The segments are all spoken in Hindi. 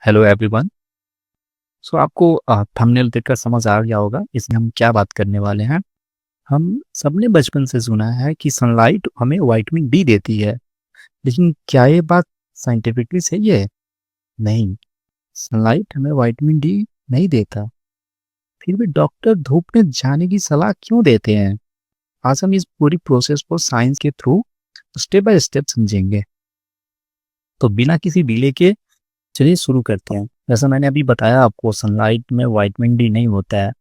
Hello everyone. सो आपको थंबनेल देखकर समझ आ गया होगा इसमें हम क्या बात करने वाले हैं। हम सबने बचपन से सुना है कि सनलाइट हमें विटामिन डी देती है, लेकिन क्या ये बात साइंटिफिकली सही है? नहीं, सनलाइट हमें विटामिन डी नहीं देता। फिर भी डॉक्टर धूप में जाने की सलाह क्यों देते हैं? आज हम इस पूरी प्रोसेस को साइंस के थ्रू स्टेप बाय स्टेप समझेंगे। तो बिना किसी डिले के चलिए शुरू करते हैं। जैसा मैंने अभी बताया आपको, सनलाइट में विटामिन डी नहीं होता है।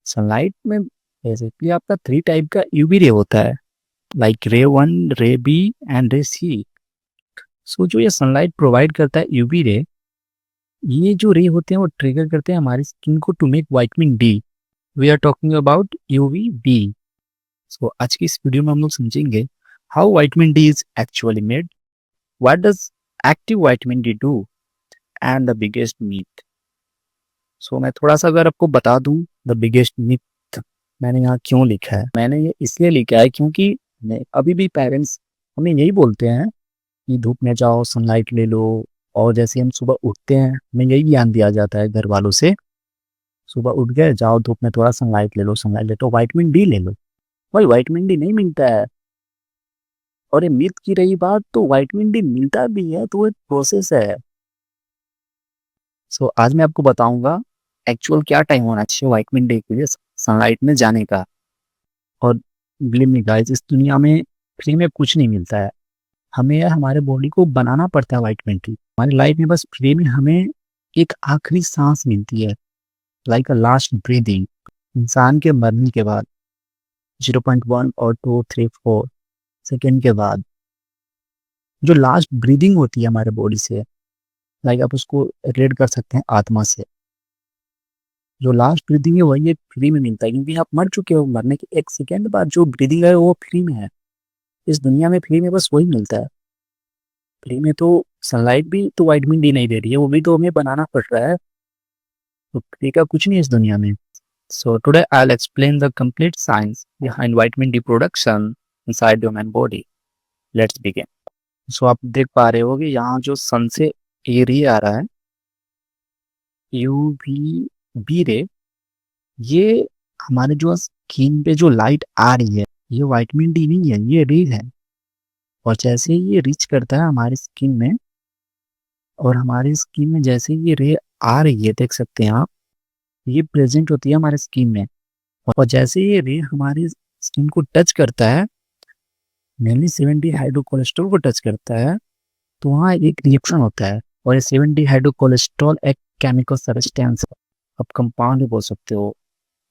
सनलाइट में बेसिकली आपका 3 टाइप का यूवी रे होता है, लाइक रे 1, रे बी एंड रे सी। सो जो ये सनलाइट प्रोवाइड करता है यूवी रे, ये जो रे होते हैं वो ट्रिगर करते हैं हमारी स्किन को to make vitamin D. We are talking about UV B. So आज की इस वीडियो में हम लोग समझेंगे how vitamin D is actually made, what does active vitamin D do, and the biggest myth. So मैं थोड़ा सा अगर आपको बता दूं, द बिगेस्ट मिथ मैंने यहाँ क्यों लिखा है। मैंने ये इसलिए लिखा है क्योंकि अभी भी पेरेंट्स हमें यही बोलते हैं कि धूप में जाओ, सनलाइट ले लो। और जैसे हम सुबह उठते हैं हमें यही ज्ञान दिया जाता है घर वालों से, सुबह उठ गए, जाओ धूप में थोड़ा सनलाइट ले लो, सनलाइट ले तो विटामिन डी ले लो। भाई विटामिन डी नहीं मिलता है। और ये मिथ की रही बात, तो विटामिन डी मिलता भी है तो एक प्रोसेस है। सो आज मैं आपको बताऊंगा एक्चुअल क्या टाइम होना चाहिए विटामिन डी के लिए सनलाइट में जाने का। और बिलीव मी गाइस, इस दुनिया में फ्री में कुछ नहीं मिलता है। हमें या हमारे बॉडी को बनाना पड़ता है विटामिन डी। हमारी लाइफ में बस फ्री में हमें एक आखिरी सांस मिलती है, लाइक अ लास्ट ब्रीदिंग। इंसान के मरने के बाद 0.1 और 2 3 4 सेकेंड के बाद जो लास्ट ब्रीदिंग होती है हमारे बॉडी से, लाइक आप उसको रिलेट कर सकते हैं आत्मा से। जो लास्ट ब्रीदिंग है वही एक फ्री में मिलता है, क्योंकि आप मर चुके हो। मरने के 1 सेकेंड बाद जो ब्रीदिंग है वो फ्री में है। इस दुनिया में फ्री में बस वही मिलता है। फ्री में तो सनलाइट भी तो विटामिन डी नहीं दे रही है, वो भी तो हमें बनाना पड़ रहा है। तो फ्री का कुछ नहीं है इस दुनिया में। So today I will explain the complete science behind vitamin D production inside human body. Let's begin. So आप देख पा रहे हो कि यहाँ जो सन से ए रे आ रहा है, यूवी बी रे, ये हमारे जो स्किन पे जो लाइट आ रही है, ये विटामिन डी नहीं है, ये रे है। और जैसे ही ये रीच करता है हमारी स्किन में, और हमारी स्किन में जैसे ही ये रे आ रही है, देख सकते हैं आप, ये प्रेजेंट होती है हमारे स्किन में। और जैसे ही ये रे हमारी स्किन को टच करता है, मेनली 70 हाइड्रो कोलेस्ट्रॉल को टच करता है, तो वहाँ एक रिएक्शन होता है। और ये 70 हाइड्रो कोलेस्ट्रॉल एक केमिकल सब्सटेंस है, आप कंपाउंड भी बोल सकते हो।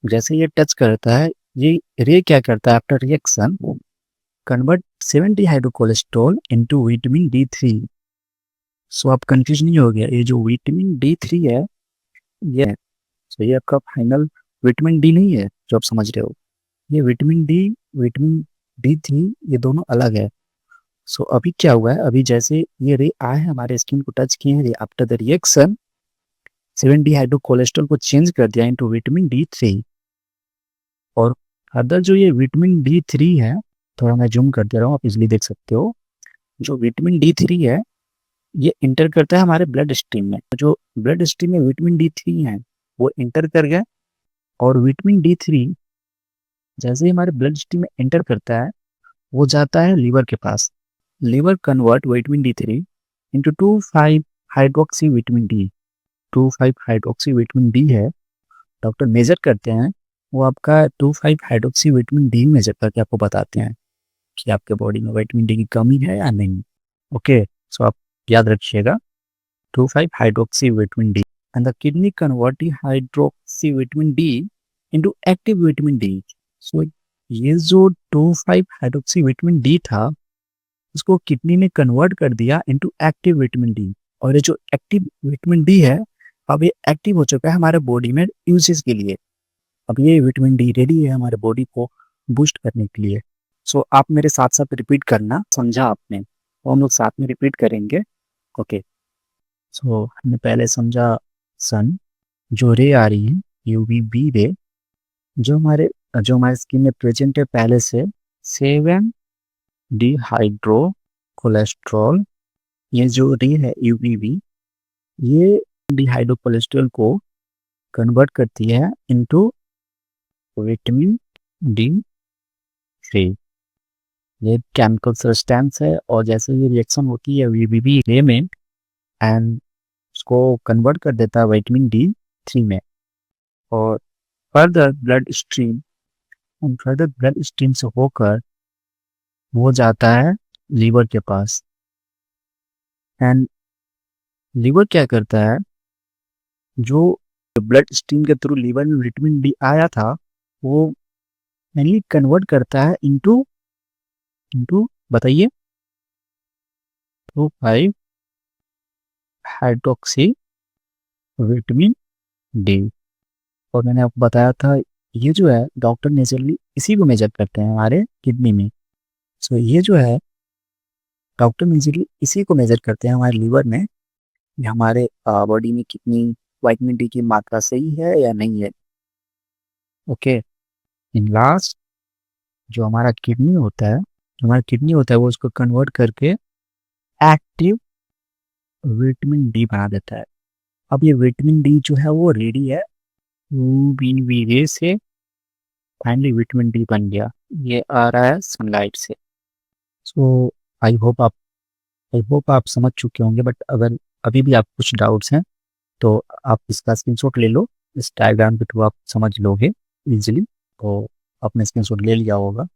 जैसे ये टच करता है, ये रे क्या करता है, after reaction convert 70 hydro cholesterol into vitamin D 3। सो आप कंफ्यूज नहीं हो गया, ये जो विटामिन डी 3 है ये, सो ये आपका फाइनल विटामिन डी नहीं है जो आप समझ रहे हो। ये विटामिन डी, विटामिन डी 3, ये दोनों अलग है। सो अभी क्या हुआ है, अभी जैसे ये रे आए हैं हमारे स्किन को टच किए हैं, after the reaction 70 hydro cholesterol को चेंज कर दिया इनटू विटामिन डी 3। और अदर जो ये विटामिन डी 3 है, थोड़ा मैं जूम कर दे रहा हूँ, आप इजिली देख सकते हो। जो विटामिन डी 3 है, ये इंटर करता है हमारे ब्लड स्ट्रीम में। जो ब्लड स्ट्रीम में विटामिन डी 3 है वो इंटर कर गया। और विटामिन डी 3 जैसे ही हमारे ब्लड स्ट्रीम में इंटर करता है, वो जाता है लीवर के पास। Liver convert vitamin D 3 into 2,5 hydroxy vitamin D. 2,5 hydroxy vitamin D है, डॉक्टर मेजर करते हैं, वो आपका 2,5 हाइड्रोक्सी विटामिन डी मेजर करके आपको बताते हैं कि आपके बॉडी में विटामिन डी की कमी है या नहीं। ओके, सो आप याद रखिएगा 2,5 hydroxy vitamin D, and the kidney convert hydroxy vitamin D into active vitamin D. So ये जो 2,5 हाइड्रोक्सी विटामिन डी था, उसको किडनी ने कन्वर्ट कर दिया इनटू एक्टिव विटामिन डी। और ये जो एक्टिव विटामिन डी है, अब ये एक्टिव हो चुका है हमारे बॉडी में यूजेस के लिए। अब ये विटामिन डी रेडी है हमारे बॉडी को बूस्ट करने के लिए। सो आप मेरे साथ साथ रिपीट करना, समझा आपने? तो हम लोग साथ में रिपीट करेंगे। ओके, सो हमने पहले समझा सन, जो रे आ रही है यूवी बी रे, जो हमारे स्किन में प्रेजेंट है पहले से 7 डी हाइड्रो कोलेस्ट्रॉल। ये जो रे है यूवीबी, ये डिहाइड्रोकोलेस्ट्रॉल को कन्वर्ट करती है इनटू विटामिन D3। ये केमिकल सब्सटेंस है और जैसे ये रिएक्शन होती है वीवीबी रे में एंड उसको कन्वर्ट कर देता है विटामिन D3 में। और फर्दर ब्लड स्ट्रीम से होकर वो जाता है लीवर के पास। एंड लीवर क्या करता है, जो ब्लड स्ट्रीम के थ्रू लीवर में विटामिन डी आया था वो मेनली कन्वर्ट करता है इनटू बताइए तो 5 हाइड्रोक्सी विटामिन डी। और मैंने आपको बताया था ये जो है डॉक्टर नेचुरली इसी को मेजर करते हैं हमारे किडनी में। सो ये जो है डॉक्टर नेचुरली इसी को मेजर करते हैं हमारे लीवर में, हमारे बॉडी में कितनी विटामिन डी की मात्रा सही है या नहीं है। ओके, इन लास्ट जो हमारा किडनी होता है वो उसको कन्वर्ट करके एक्टिव विटामिन डी बना देता है। अब ये विटामिन डी जो है वो रेडी है यूवी रे से, फाइनली विटामिन डी बन गया। ये आ रहा है सनलाइट से। सो आई होप आप समझ चुके होंगे, बट अगर अभी भी आप कुछ डाउट्स हैं तो आप इसका स्क्रीनशॉट ले लो, इस डायग्राम के थ्रू आप समझ लोगे इजीली। तो आपने स्क्रीनशॉट ले लिया होगा।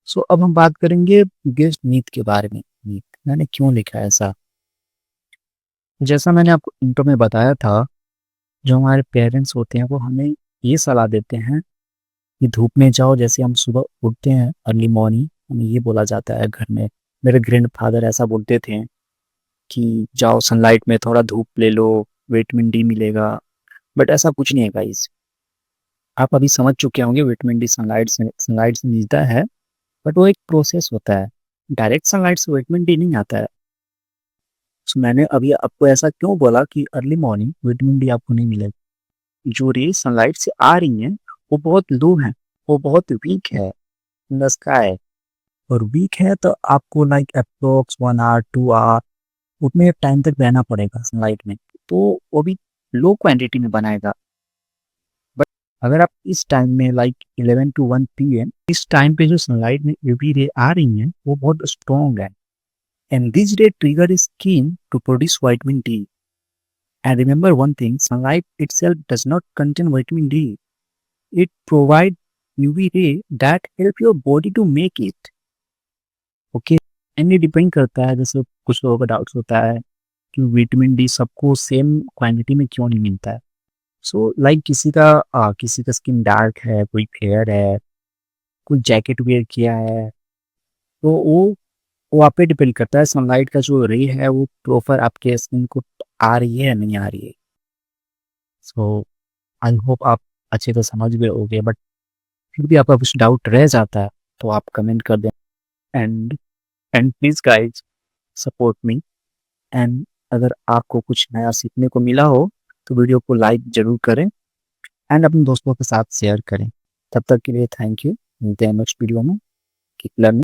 सो अब हम बात करेंगे बिगेस्ट मीथ के बारे में। मीथ मैंने क्यों लिखा है ऐसा, जैसा मैंने आपको इंट्रो में बताया था, जो हमारे पेरेंट्स होते हैं वो हमें ये सलाह देते हैं कि धूप में जाओ। जैसे हम सुबह उठते हैं अर्ली मॉर्निंग, हमें ये बोला जाता है घर में, मेरे ग्रैंडफादर ऐसा बोलते थे कि जाओ सनलाइट में थोड़ा धूप ले लो, विटामिन डी मिलेगा। बट ऐसा कुछ नहीं है गाइस, आप अभी समझ चुके होंगे विटामिन डी सनलाइट से मिलता है, बट वो एक प्रोसेस होता है। डायरेक्ट सनलाइट से विटामिन डी नहीं आता है। सो मैंने अभी आपको ऐसा क्यों बोला कि अर्ली मॉर्निंग विटामिन डी आपको नहीं मिलेगा। जो रे सनलाइट से आ रही हैं वो बहुत लो है, वो बहुत वीक है इन द स्काई। और वीक है तो आपको लाइक अप्रोक्स 1 आवर 2 आवर उतने टाइम तक रहना पड़ेगा सनलाइट में, तो वो भी लो क्वांटिटी में बनाएगा। बट अगर आप इस टाइम में लाइक 11 to 1 PM इस टाइम पे जो सनलाइट में यूवी रे आ रही हैं वो बहुत स्ट्रॉन्ग है, and this ray trigger skin to produce vitamin D. And remember one thing, sunlight itself does not contain vitamin D. It provides UV ray that help your body to make it. Okay? And ये डिपेंड करता है, जैसे कुछ लोगों का डाउट्स होता है कि विटामिन डी सबको सेम क्वांटिटी में क्यों नहीं मिलता है। सो लाइक किसी का स्किन डार्क है, कोई फेयर है, कोई जैकेट वेयर किया है, तो वो आप पे डिपेंड करता है सनलाइट का जो रे है वो प्रॉपर आपके स्किन को आ रही है या नहीं आ रही है। सो आई होप आप अच्छे से समझ गए होंगे, बट फिर भी आपका कुछ डाउट रह जाता है तो आप कमेंट कर दें। And please guys support me. And अगर आपको कुछ नया सीखने को मिला हो तो वीडियो को लाइक जरूर करें एंड अपने दोस्तों के साथ शेयर करें। तब तक के लिए थैंक यू, मिलते हैं नेक्स्ट वीडियो में। Keep learning.